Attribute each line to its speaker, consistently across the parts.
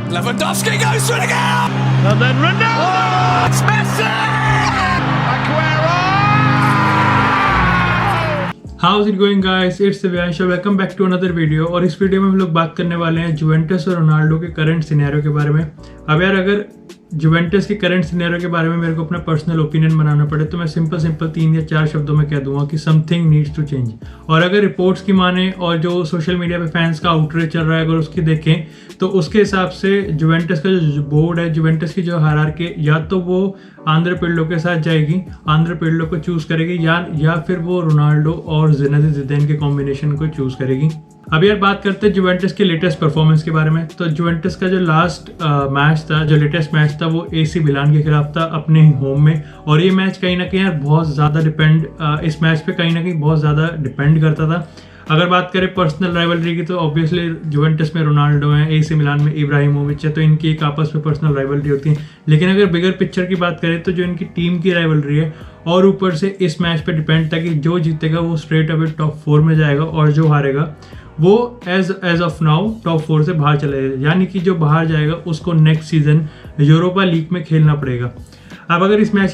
Speaker 1: Lewandowski goes for it again!
Speaker 2: And then Ronaldo!
Speaker 1: Oh, it's Messi!
Speaker 2: Aguero!
Speaker 3: How's it going guys? It's Divyansh. Welcome back to another video। और इस video में हम लोग बात करने वाले हैं जुवेंटस और रोनाल्डो के करंट सिनेरियो के बारे में। अब यार अगर जुवेंटस के करंट सिनेरियो के बारे में मेरे को अपना पर्सनल ओपिनियन बनाना पड़े तो मैं सिंपल 3 या 4 शब्दों में कह दूंगा कि समथिंग नीड्स टू चेंज। और अगर रिपोर्ट्स की माने और जो सोशल मीडिया पे फैंस का आउटरीच चल रहा है अगर उसकी देखें तो उसके हिसाब से जुवेंटस का जो बोर्ड है, जुवेंटस की जो हायरार्की, या तो वो आंद्रे पिर्लो के साथ जाएगी, आंद्रे पिर्लो को चूज करेगी, या फिर वो रोनाल्डो और ज़िनेदिन ज़िदान के कॉम्बिनेशन को चूज करेगी। अब यार बात करते हैं जुवेंटस के लेटेस्ट परफॉर्मेंस के बारे में। तो जुवेंटस का जो लास्ट मैच था, जो लेटेस्ट मैच था, वो AC मिलान के खिलाफ था अपने ही होम में। और ये मैच कहीं ना कहीं यार बहुत ज़्यादा इस मैच पे कहीं ना कहीं बहुत ज़्यादा डिपेंड करता था। अगर बात करें पर्सनल राइवलरी की तो ऑब्वियसली जुवेंटस में रोनाल्डो है, AC मिलान में इब्राहिमोविच है, तो इनकी एक आपस में पर्सनल राइवलरी होती है। लेकिन अगर बिगर पिक्चर की बात करें तो जो इनकी टीम की राइवलरी है और ऊपर से इस मैच पे डिपेंड था कि जो जीतेगा वो स्ट्रेट अवे टॉप 4 में जाएगा और जो हारेगा वो एज ऑफ नाउ टॉप 4 से बाहर चले जाएगा। यानी कि जो बाहर जाएगा उसको नेक्स्ट सीजन यूरोपा लीग में खेलना पड़ेगा। अब अगर इस मैच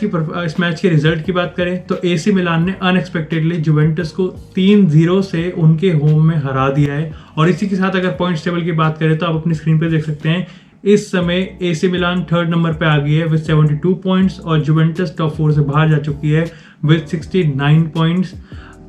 Speaker 3: के रिजल्ट की बात करें तो AC मिलान ने अनएक्सपेक्टेडली जुवेंटस को 3-0 से उनके होम में हरा दिया है। और इसी के साथ अगर पॉइंट्स टेबल की बात करें तो आप अपनी स्क्रीन पर देख सकते हैं इस समय AC मिलान 3rd नंबर पे आ गई है विद 72 पॉइंट्स और जुवेंटस टॉप 4 से बाहर जा चुकी है with 69 points.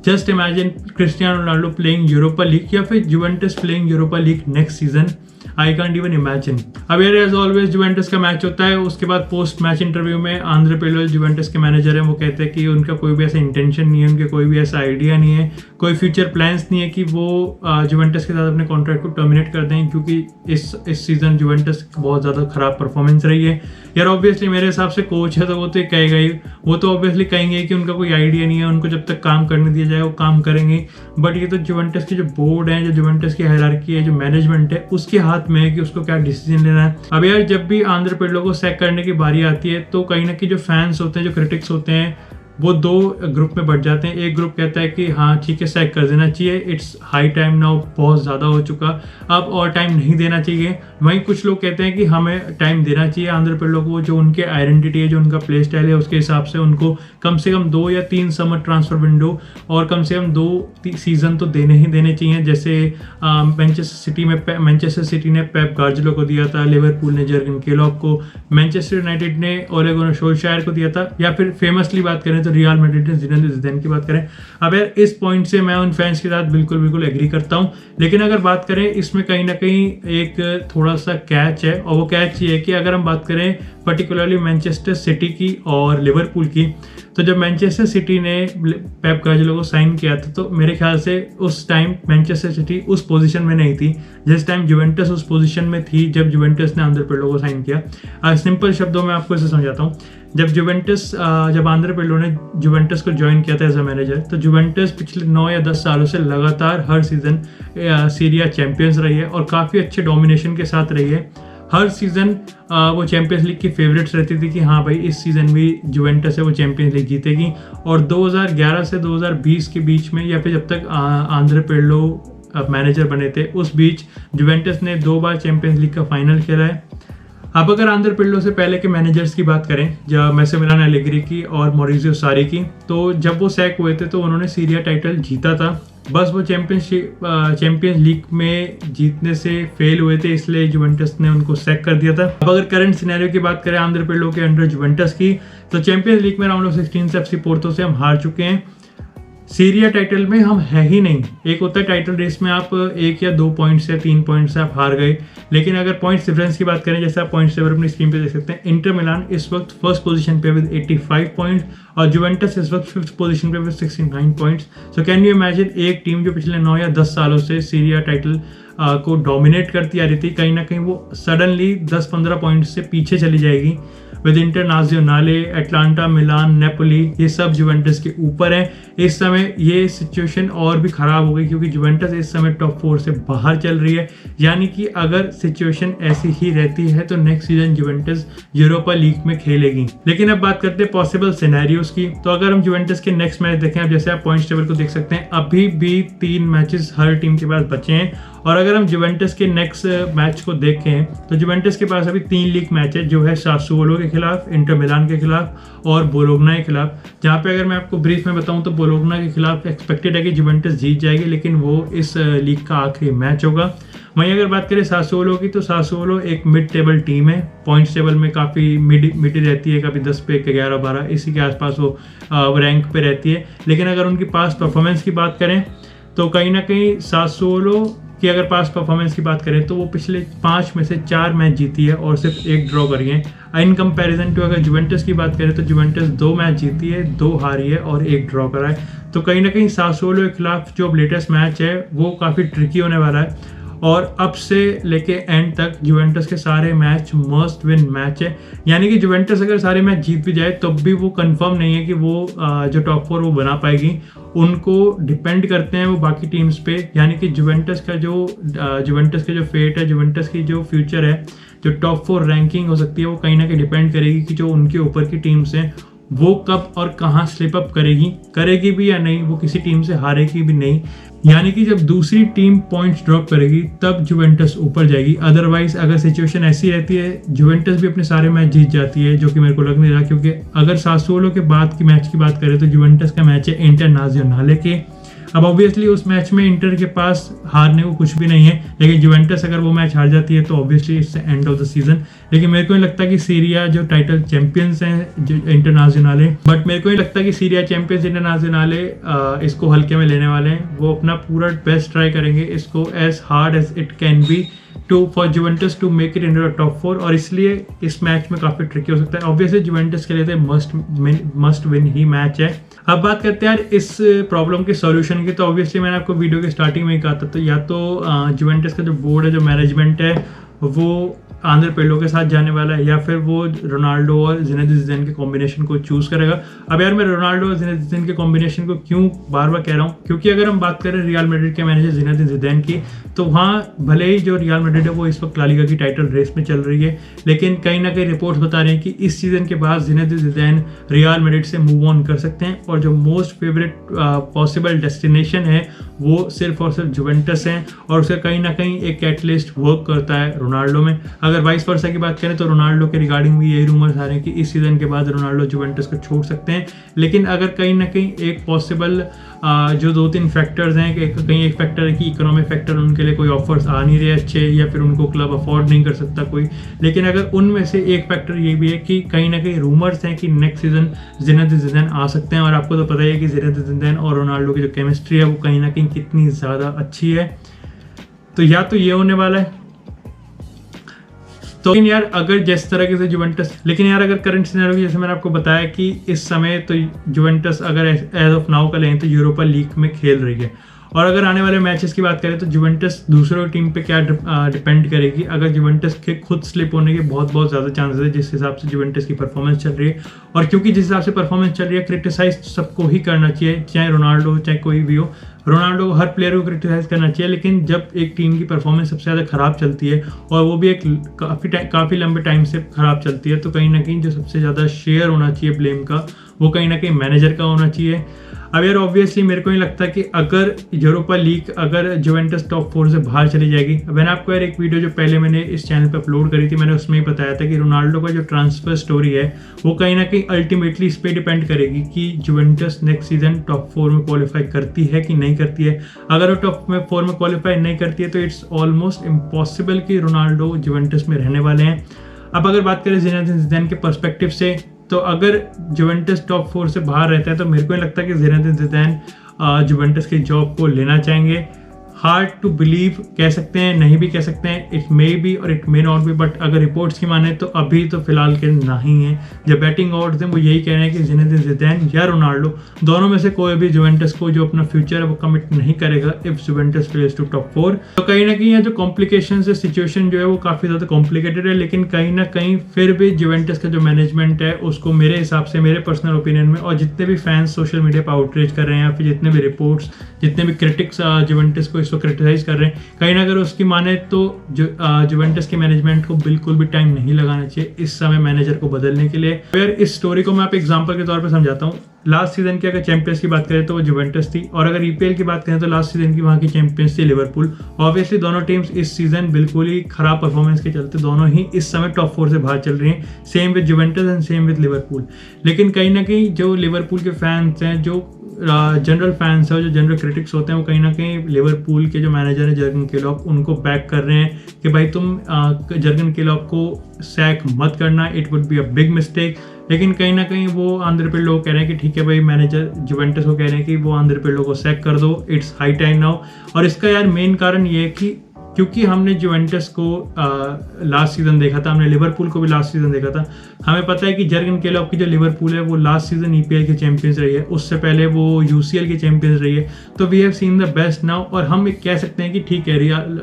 Speaker 3: Just imagine Cristiano Ronaldo playing Europa league या फिर Juventus playing Europa league next season. I can't even imagine. अब यार एज ऑलवेज जुवेंटस का मैच होता है, उसके बाद पोस्ट मैच इंटरव्यू में आंद्रे पिर्लो जुवेंटस के मैनेजर हैं, वो कहते हैं कि उनका कोई भी ऐसा इंटेंशन नहीं है, उनके कोई भी ऐसा आइडिया नहीं है, कोई फ्यूचर प्लान्स नहीं है कि वो जुवेंटस के साथ अपने कॉन्ट्रैक्ट को टर्मिनेट कर दें, क्योंकि इस सीजन जुवेंटस बहुत ज़्यादा खराब परफॉर्मेंस रही है। यार ऑब्वियसली मेरे हिसाब से कोच है तो वो तो कहेगा ही, वो तो ऑब्वियसली कहेंगे कि उनका कोई आइडिया नहीं है, उनको जब तक काम करने दिया जाए वो काम करेंगे। बट ये तो जुवेंटस की जो बोर्ड है, जो जुवेंटस की हायरार्की है, जो मैनेजमेंट है, उसके हाथ में है कि उसको क्या डिसीजन लेना है। अब यार जब भी आंद्रे पिर्लो को सैक करने की बारी आती है तो कहीं ना कहीं जो फैंस होते हैं, जो क्रिटिक्स होते हैं, वो 2 ग्रुप में बढ़ जाते हैं। एक ग्रुप कहता है कि हाँ ठीक है सैक कर देना चाहिए, इट्स हाई टाइम नाउ, बहुत ज़्यादा हो चुका, अब और टाइम नहीं देना चाहिए। वहीं कुछ लोग कहते हैं कि हमें टाइम देना चाहिए आंद्रे पिर्लो को, जो उनके आइडेंटिटी है, जो उनका प्ले स्टाइल है, उसके हिसाब से उनको कम से कम 2 या 3 समर ट्रांसफर विंडो और कम से कम 2 सीजन तो देने ही देने चाहिए। जैसे मैनचेस्टर सिटी ने पेप गार्डियोला को दिया था, लिवरपूल ने जर्गन क्लॉप को, मैनचेस्टर यूनाइटेड ने ओले गुनार सोल्शायर को दिया था, या फिर फेमसली बात करें तो रियल मैड्रिड ने ज़िनेदिन ज़िदान की बात करें। अब यार इस पॉइंट से मैं उन फैंस के साथ बिल्कुल एग्री करता हूं। लेकिन अगर बात करें इसमें कहीं ना कहीं एक थोड़ा सा कैच है, और वो कैच ये है कि अगर हम बात करें पर्टिकुलरली मैनचेस्टर सिटी की और लिवरपूल की, तो जब मैनचेस्टर सिटी ने पेप गार्डियोला को साइन किया था तो मेरे ख्याल से उस टाइम मैनचेस्टर सिटी उस पोजीशन में नहीं थी जिस टाइम जुवेंटस उस पोजीशन में थी जब जुवेंटस ने आंद्रे पिर्लो को साइन किया। सिंपल शब्दों में आपको इसे समझाता हूँ। जब आंद्रे पिर्लो ने जुवेंटस को ज्वाइन किया था एज अ मैनेजर, तो जुवेंटस पिछले 9 या 10 सालों से लगातार हर सीजन सीरिया चैंपियंस रही है और काफ़ी अच्छे डोमिनेशन के साथ रही है। हर सीजन वो चैंपियंस लीग की फेवरेट्स रहती थी कि हाँ भाई इस सीजन भी जुवेंटस है वो चैंपियंस लीग जीतेगी। और 2011 से 2020 के बीच में, या फिर जब तक आंद्रे पिर्लो मैनेजर बने थे, उस बीच जुवेंटस ने 2 बार चैंपियंस लीग का फाइनल खेला है। अब अगर आंद्रे पिर्लो से पहले के मैनेजर्स की बात करें, जब मैसिमिलियानो एलेग्री की और मॉरिजियो सारी की, तो जब वो सैक हुए थे तो उन्होंने सीरिया टाइटल जीता था, बस वो चैंपियंस लीग में जीतने से फेल हुए थे, इसलिए जुवेंटस ने उनको सैक कर दिया था। अब अगर करंट सिनेरियो की बात करें आंद्रे पिर्लो के अंडर जुवेंटस की, तो चैंपियंस लीग में राउंड ऑफ 16 से FC पोर्तो से हम हार चुके हैं। सीरिया टाइटल में हम है ही नहीं। एक होता है टाइटल रेस में आप 1 या 2 पॉइंट से 3 पॉइंट से आप हार गए, लेकिन अगर पॉइंट्स डिफरेंस की बात करें, जैसे आप पॉइंट्स टेबल अपनी स्क्रीन पे देख सकते हैं, इंटर मिलान इस वक्त 1st पोजीशन पे विद 85 पॉइंट्स और जुवेंटस इस वक्त 5th पोजीशन पे with 69 points. So can you imagine एक टीम जो पिछले 9 या 10 सालों से सीरिया टाइटल को डोमिनेट करती आ रही थी, कहीं ना कहीं वो सडनली 10-15 पॉइंट से पीछे चली जाएगी। With international Atlanta, Milan, Napoli, ये सब जुवेंटस के ऊपर है। इस समय ये सिचुएशन और भी खराब हो गई क्योंकि जुवेंटस इस समय टॉप 4 से बाहर चल रही है। यानी कि अगर सिचुएशन ऐसी ही रहती है तो next season Juventus Europa league में खेलेगी। लेकिन अब बात करते हैं पॉसिबल सिनेरियोस की, तो अगर हम जुवेंटस के नेक्स्ट मैच देखें, अब जैसे आप पॉइंट्स टेबल को देख सकते हैं, अभी भी 3 मैचेस हर टीम के पास बचे हैं और अगर हम जुवेंटस के नेक्स्ट मैच को देखें तो जुवेंटस के पास अभी 3 लीग मैच है, जो है सासुओलो के खिलाफ, इंटर मिलान के खिलाफ और बोलोग्ना के खिलाफ। जहाँ पे अगर मैं आपको ब्रीफ में बताऊँ तो बोलोग्ना के खिलाफ एक्सपेक्टेड है कि जुवेंटस जीत जाएगी, लेकिन वो इस लीग का आखिरी मैच होगा। वहीं अगर बात करें सासुओलो की, तो सासुओलो एक मिड टेबल टीम है, पॉइंट्स टेबल में काफ़ी मिडी रहती है, कभी 10 पे 11-12 इसी के आसपास वो रैंक पे रहती है। लेकिन अगर उनकी पास परफॉर्मेंस की बात करें तो कहीं ना कहीं सासुओलो की अगर पास परफॉर्मेंस की बात करें तो वो पिछले 5 में से 4 मैच जीती है और सिर्फ 1 ड्रॉ करी है। इन कंपैरिजन टू अगर जुवेंटस की बात करें तो जुवेंटस 2 मैच जीती है, 2 हारी है और 1 ड्रॉ करा है। तो कहीं ना कहीं सासुओलो के खिलाफ जो लेटेस्ट मैच है वो काफ़ी ट्रिकी होने वाला है और अब से लेके एंड तक जुवेंटस के सारे मैच मस्ट विन मैच है। यानी कि जुवेंटस अगर सारे मैच जीत भी जाए तब भी वो कंफर्म नहीं है कि वो जो टॉप 4 वो बना पाएगी। उनको डिपेंड करते हैं वो बाकी टीम्स पे। यानी कि जुवेंटस का जो फेट है, जुवेंटस की जो फ्यूचर है, जो टॉप 4 रैंकिंग हो सकती है, वो कहीं ना कहीं डिपेंड करेगी कि जो उनके ऊपर की टीम्स हैं वो कब और कहाँ स्लिप अप करेगी भी या नहीं, वो किसी टीम से हारेगी भी नहीं। यानी कि जब दूसरी टीम पॉइंट्स ड्रॉप करेगी तब जुवेंटस ऊपर जाएगी। अदरवाइज अगर सिचुएशन ऐसी रहती है, जुवेंटस भी अपने सारे मैच जीत जाती है, जो कि मेरे को लग नहीं रहा, क्योंकि अगर सासुओलो के बाद की मैच की बात करें तो जुवेंटस का मैच है इंटरनाज़ionale के। अब ऑब्वियसली उस मैच में इंटर के पास हारने को कुछ भी नहीं है, लेकिन जुवेंटस अगर वो मैच हार जाती है तो obviously it's end of the season. लेकिन मेरे को नहीं लगता कि सीरिया जो टाइटल चैंपियंस हैं जो इंटरनाज़ionale, बट मेरे को नहीं लगता कि सीरिया चैंपियंस इंटरनाज़ionale इसको हल्के में लेने वाले हैं। वो अपना पूरा बेस्ट ट्राई करेंगे इसको as hard as it can be for Juventus to make it in the top 4, और इसलिए इस मैच में काफ़ी ट्रिकी हो सकता है। ऑब्वियसली जुवेंटस के लिए तो मस्ट विन ही मैच है। अब बात करते हैं यार इस प्रॉब्लम के सॉल्यूशन की। तो ऑब्वियसली मैंने आपको वीडियो के स्टार्टिंग में ही कहा था, तो या तो जुवेंटस का जो बोर्ड है, जो मैनेजमेंट है, वो आंद्रे पिर्लो के साथ जाने वाला है, या फिर वो रोनाल्डो और ज़िनेदिन ज़िदान के कॉम्बिनेशन को चूज करेगा। अब यार मैं रोनाल्डो और ज़िनेदिन ज़िदान के कॉम्बिनेशन को क्यों बार बार कह रहा हूँ, क्योंकि अगर हम बात करें रियल मैड्रिड के मैनेजर ज़िनेदिन ज़िदान की, तो वहाँ भले ही जो रियल मैड्रिड है वो इस वक्त ला लीगा की टाइटल रेस में चल रही है, लेकिन कहीं ना कहीं रिपोर्ट्स बता रहे हैं कि इस सीजन के बाद ज़िनेदिन ज़िदान रियल मैड्रिड से मूव ऑन कर सकते हैं, और जो मोस्ट फेवरेट पॉसिबल डेस्टिनेशन है वो सिर्फ और सिर्फ जुवेंटस है, और उसका कहीं ना कहीं एक कैटलिस्ट वर्क करता है रोनाल्डो में। अगर वाइस वर्सा की बात करें तो रोनाल्डो के रिगार्डिंग भी यही रूमर्स आ रहे हैं कि इस सीजन के बाद रोनाल्डो जुवेंटस को छोड़ सकते हैं। लेकिन अगर कहीं ना कहीं एक पॉसिबल जो 2-3 फैक्टर्स हैं, कहीं एक फैक्टर है कि इकोनॉमिक फैक्टर, उनके लिए कोई ऑफर्स आ नहीं रहे अच्छे, या फिर उनको क्लब अफोर्ड नहीं कर सकता कोई, लेकिन अगर उनमें से एक फैक्टर ये भी है कि कहीं ना कहीं रूमर्स हैं कि नेक्स्ट सीजन ज़िनेदिन ज़िदान आ सकते हैं, और आपको तो पता ही है कि ज़िनेदिन ज़िदान और रोनाल्डो की जो केमिस्ट्री है वो कहीं ना कहीं कितनी ज़्यादा अच्छी है। तो या तो ये होने वाला है। तो यार अगर जिस तरीके से जुवेंटस, लेकिन यार अगर करंट सिनेरियो जैसे मैंने आपको बताया कि इस समय तो जुवेंटस अगर एज ऑफ नाउ का लें तो यूरोपा लीग में खेल रही है, और अगर आने वाले मैचेस की बात करें तो जुवेंटस दूसरों टीम पे क्या डिपेंड करेगी। अगर जुवेंटस के खुद स्लिप होने के बहुत ज़्यादा चांसेस है जिस हिसाब से जुवेंटस की परफॉर्मेंस चल रही है, और क्योंकि जिस हिसाब से परफॉर्मेंस चल रही है क्रिटिसाइज सबको ही करना चाहिए, चाहे रोनाल्डो हो चाहे कोई भी हो। रोनाल्डो को हर प्लेयर को क्रिटिसाइज करना चाहिए, लेकिन जब एक टीम की परफॉर्मेंस सबसे ज़्यादा ख़राब चलती है और वो भी एक काफ़ी लंबे टाइम से ख़राब चलती है, तो कहीं ना कहीं जो सबसे ज़्यादा शेयर होना चाहिए ब्लेम का वो कहीं ना कहीं मैनेजर का होना चाहिए। अब यार ऑब्वियसली मेरे को नहीं लगता कि अगर यूरोपा लीग अगर जुवेंटस टॉप 4 से बाहर चली जाएगी। मैंने आपको यार एक वीडियो जो पहले मैंने इस चैनल पे अपलोड करी थी, मैंने उसमें ही बताया था कि रोनाल्डो का जो ट्रांसफर स्टोरी है वो कहीं ना कहीं अल्टीमेटली इस पर डिपेंड करेगी कि जुवेंटस नेक्स्ट सीजन टॉप 4 में क्वालिफाई करती है कि नहीं करती है। अगर वो टॉप 4 में क्वालिफाई नहीं करती है तो इट्स ऑलमोस्ट इम्पॉसिबल कि रोनाल्डो जुवेंटस में रहने वाले हैं। अब अगर बात करें ज़िनेदिन ज़िदान के पर्सपेक्टिव से, तो अगर जुवेंटस टॉप 4 से बाहर रहता है तो मेरे को नहीं लगता कि ज़िनेदिन ज़िदान जुवेंटस की जॉब को लेना चाहेंगे। हार्ड टू बिलीव कह सकते हैं, नहीं भी कह सकते हैं, इट मे बी और it may not be, but अगर रिपोर्ट्स की माने तो अभी तो फिलहाल के नहीं है। जब बैटिंग ऑड्स हैं वो यही कह रहे हैं कि ज़िनेदिन ज़िदान या रोनाल्डो दोनों में से कोई भी जुवेंटस को जो अपना फ्यूचर है वो कमिट नहीं करेगा if Juventus place to top 4। तो कहीं ना कहीं ये जो कॉम्प्लिकेशन है, सिचुएशन जो है वो काफ़ी ज़्यादा कॉम्प्लिकेटेड है, लेकिन कहीं ना कहीं फिर भी जुवेंटस का जो मैनेजमेंट है उसको मेरे हिसाब से, मेरे पर्सनल ओपिनियन में, और जितने भी फैंस सोशल मीडिया पर आउटरीच कर रहे हैं या फिर जितने भी रिपोर्ट्स, जितने भी क्रिटिक्स जुवेंटस को इस उसको क्रिटिसाइज कर रहे हैं। कहीं ना अगर उसकी माने तो जुवेंटस के मैनेजमेंट को बिल्कुल भी टाइम नहीं लगाना चाहिए इस समय मैनेजर को बदलने के लिए। फिर इस स्टोरी को मैं आप एग्जांपल के तौर पे समझाता हूँ। लास्ट सीजन की अगर चैंपियंस की बात करें तो वो जुवेंटस थी, और अगर ईपीएल की बात करें तो लास्ट सीजन की वहाँ की चैंपियंस थी लिवरपूल। ऑब्वियसली दोनों टीम्स इस सीजन बिल्कुल ही खराब परफॉर्मेंस के चलते दोनों ही इस समय टॉप 4 से बाहर चल रही हैं, same with Juventus and same with Liverpool. लेकिन कहीं ना कहीं जो लिवरपूल के फैंस हैं, जो जनरल फैंस है, जो जनरल क्रिटिक्स होते हैं, वो कहीं ना कहीं लिवरपूल के जो मैनेजर है जर्गन क्लोप उनको बैक कर रहे हैं कि भाई तुम जर्गन क्लोप को सैक मत करना, it would be a big mistake. लेकिन कहीं ना कहीं वो आंध्र पे लोग कह रहे हैं कि ठीक है भाई, मैनेजर जुवेंटस को कह रहे हैं कि वो आंध्र पे लोग को सैक कर दो, इट्स हाई टाइम नाउ। और इसका यार मेन कारण ये है कि क्योंकि हमने जुवेंटस को लास्ट सीजन देखा था, हमने लिवरपूल को भी लास्ट सीजन देखा था, हमें पता है कि जर्गन क्लोप की जो लिवरपूल है वो लास्ट सीजन ईपीएल के चैंपियंस रही है, उससे पहले वो यूसीएल के चैंपियंस रही है। तो we have seen the best now. और हम कह सकते हैं कि ठीक है,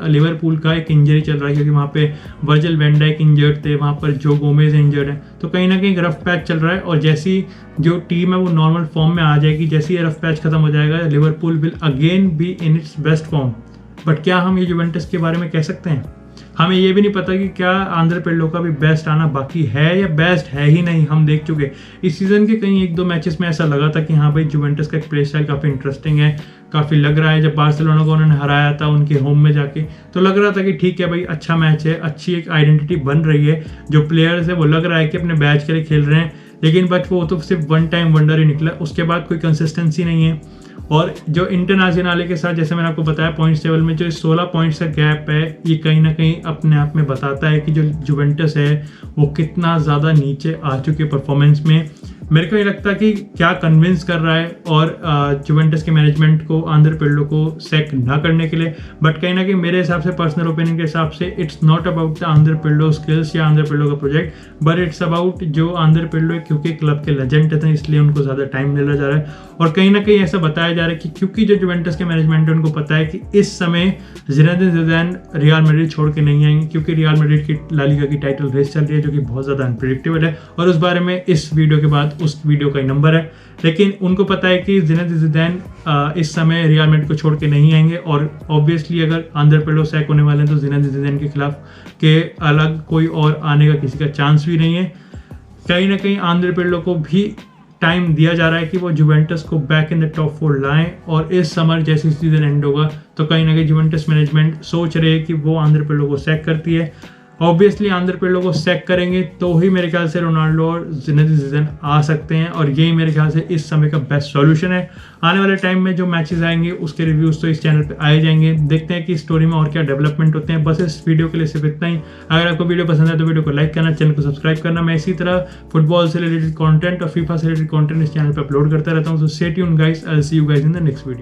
Speaker 3: लिवरपूल का एक इंजरी चल रहा है क्योंकि वहाँ पे वर्जिल वैन डाइक इंजर्ड थे, वहाँ पर जो गोमेज इंजर्ड है, तो कहीं ना कहीं रफ पैच चल रहा है। और जैसी जो टीम है वो नॉर्मल फॉर्म में आ जाएगी, जैसे ये रफ पैच खत्म हो जाएगा, Liverpool will again be in its best form. But क्या हम ये जुवेंटस के बारे में कह सकते हैं? हमें ये भी नहीं पता कि क्या आंद्रे पिर्लो का भी बेस्ट आना बाकी है या बेस्ट है ही नहीं। हम देख चुके इस सीजन के कहीं 1-2 मैचेस में ऐसा लगा था कि हाँ भाई जुवेंटस का एक प्ले स्टाइल काफ़ी इंटरेस्टिंग है, काफ़ी लग रहा है। जब बार्सिलोना को उन्होंने हराया था उनके होम में जाके, तो लग रहा था कि ठीक है भाई, अच्छा मैच है, अच्छी एक आइडेंटिटी बन रही है, जो प्लेयर्स है वो लग रहा है कि अपने बैच के लिए खेल रहे हैं। लेकिन बट वो तो सिर्फ वन टाइम वंडर ही निकला, उसके बाद कोई कंसिस्टेंसी नहीं है। और जो इंटरनेशनल के साथ, जैसे मैंने आपको बताया, पॉइंट्स टेबल में जो 16 पॉइंट्स का गैप है, ये कहीं ना कहीं अपने आप में बताता है कि जो जुवेंटस है वो कितना ज़्यादा नीचे आ चुके परफॉर्मेंस में। मेरे को ये लगता है कि क्या कन्विंस कर रहा है और जुवेंटस के मैनेजमेंट को आंद्रे पिर्लो को सैक ना करने के लिए। बट कहीं ना कहीं मेरे हिसाब से, पर्सनल ओपिनियन के हिसाब से, it's not about the Andre Pirlo skills या आंद्रे पिर्लो का प्रोजेक्ट, बट इट्स अबाउट जो आंद्रे पिर्लो क्योंकि क्लब के लेजेंड थे इसलिए उनको ज़्यादा टाइम मिला जा रहा है। और कहीं ना कहीं ऐसा बताया जा रहा है कि क्योंकि जो जुवेंटस के मैनेजमेंट है उनको पता है कि इस समय ज़िनेदिन ज़िदान रियल मैड्रिड छोड़ के नहीं आएंगे, क्योंकि रियल मैड्रिड की ला लीगा की टाइटल रेस चल रही है जो कि बहुत ज़्यादा अनप्रेडिक्टेबल है। और उस बारे में इस वीडियो के बाद उस वीडियो का नंबर है। लेकिन उनको पता है कि ज़िनेदिन ज़िदान इस समय रियल मैड्रिड को छोड़ के नहीं आएंगे, और ऑब्वियसली अगर आंद्रे पिर्लो सैक होने वाले हैं तो ज़िनेदिन ज़िदान के खिलाफ के अलग कोई और आने का किसी का चांस भी नहीं है। कहीं ना कहीं आंद्रे पिर्लो को भी टाइम दिया जा रहा है कि वो जुवेंटस को बैक इन द टॉप 4 लाएं, और इस समर जैसे सीजन एंड होगा तो कहीं ना कहीं जुवेंटस मैनेजमेंट सोच रहे हैं कि वो आंद्रे पिर्लो को सैक करती है। ऑब्वियसली आंद्रे पिर्लो को सैक करेंगे तो ही मेरे ख्याल से रोनाल्डो और ज़िनेदिन ज़िदान आ सकते हैं, और यही मेरे ख्याल से इस समय का बेस्ट सॉल्यूशन है। आने वाले टाइम में जो मैचेस आएंगे उसके रिव्यूज़ तो इस चैनल पे आए जाएंगे। देखते हैं कि स्टोरी में और क्या डेवलपमेंट होते हैं। बस इस वीडियो के लिए सिर्फ इतना ही। अगर आपको वीडियो पसंद है तो वीडियो को लाइक करना, चैनल को सब्सक्राइब करना। मैं इसी तरह फुटबॉल से रिलेटेड कंटेंट और फीफा से रिलेटेड कंटेंट इस चैनल पर अपलोड करता रहता हूँ। So stay tuned guys, I will see you guys in the next video.